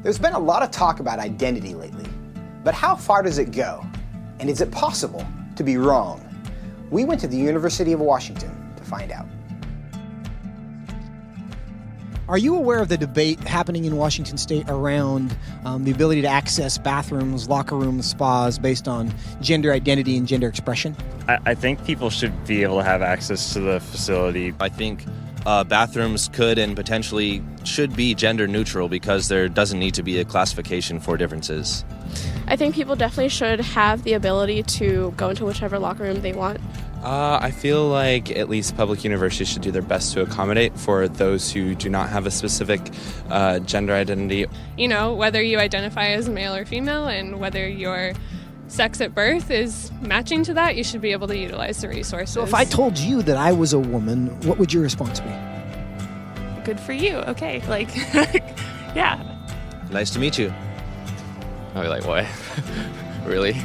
There's been a lot of talk about identity lately, but how far does it go? And is it possible to be wrong? We went to the University of Washington to find out. Are you aware of the debate happening in Washington State around the ability to access bathrooms, locker rooms, spas based on gender identity and gender expression? I think people should be able to have access to the facility. I think bathrooms could and potentially should be gender neutral because there doesn't need to be a classification for differences. I think people definitely should have the ability to go into whichever locker room they want. I feel like at least public universities should do their best to accommodate for those who do not have a specific gender identity. You know, whether you identify as male or female and whether your sex at birth is matching to that, you should be able to utilize the resources. So if I told you that I was a woman, what would your response be? Good for you. Okay. Like, yeah. Nice to meet you. I'd be like, what? Really?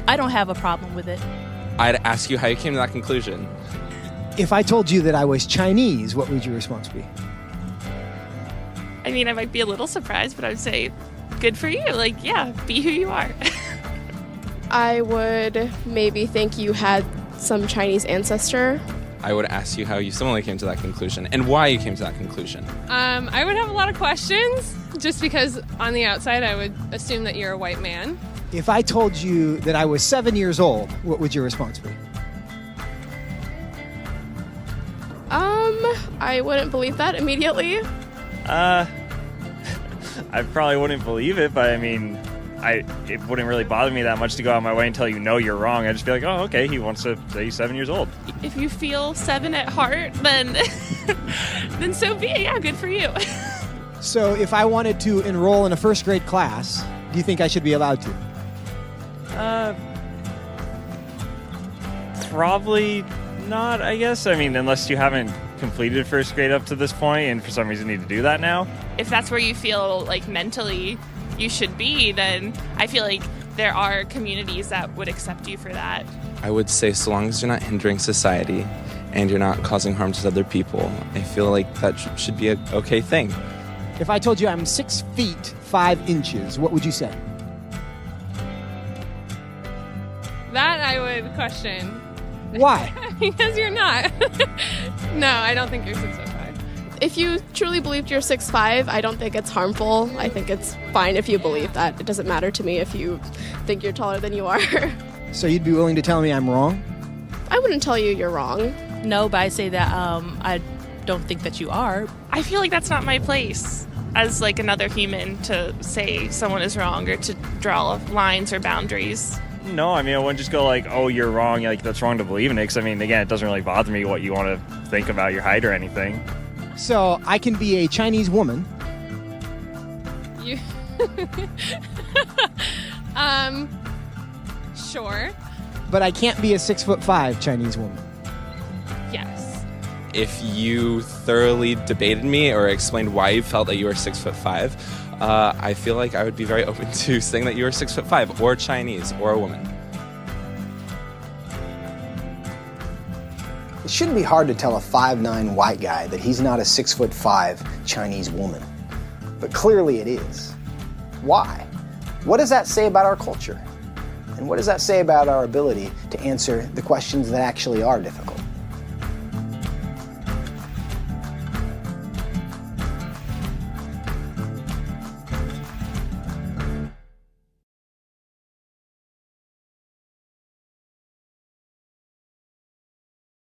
I don't have a problem with it. I'd ask you how you came to that conclusion. If I told you that I was Chinese, what would your response be? I mean, I might be a little surprised, but I would say, good for you. Like, yeah, be who you are. I would maybe think you had some Chinese ancestor. I would ask you how you similarly came to that conclusion and why you came to that conclusion. I would have a lot of questions just because on the outside I would assume that you're a white man. If I told you that I was 7 years old, what would your response be? I wouldn't believe that immediately. I probably wouldn't believe it, but I mean, it wouldn't really bother me that much to go out of my way and tell you, no, you're wrong. I'd just be like, oh, okay, he wants to say he's 7 years old. If you feel 7 at heart, then then so be it. Yeah, good for you. So if I wanted to enroll in a first grade class, do you think I should be allowed to? Probably not, I guess. I mean, unless you haven't completed first grade up to this point and for some reason need to do that now. If that's where you feel like mentally you should be, then I feel like there are communities that would accept you for that. I would say so long as you're not hindering society and you're not causing harm to other people, I feel like that should be an okay thing. If I told you I'm 6 feet 5 inches, what would you say? That I would question. Why? Because you're not. No, I don't think you're 6'5". If you truly believed you're 6'5", I don't think it's harmful. I think it's fine if you believe that. It doesn't matter to me if you think you're taller than you are. So you'd be willing to tell me I'm wrong? I wouldn't tell you you're wrong. No, but I say that I don't think that you are. I feel like that's not my place as like another human to say someone is wrong or to draw lines or boundaries. No, I mean, I wouldn't just go like, oh, you're wrong, like that's wrong to believe in it, because I mean, again, it doesn't really bother me what you want to think about your height or anything. So I can be a Chinese woman. You sure. But I can't be a 6'5" Chinese woman. Yes. If you thoroughly debated me or explained why you felt that you were 6'5", I feel like I would be very open to saying that you were 6'5", or Chinese, or a woman. It shouldn't be hard to tell a 5'9" white guy that he's not a 6'5" Chinese woman. But clearly it is. Why? What does that say about our culture? And what does that say about our ability to answer the questions that actually are difficult?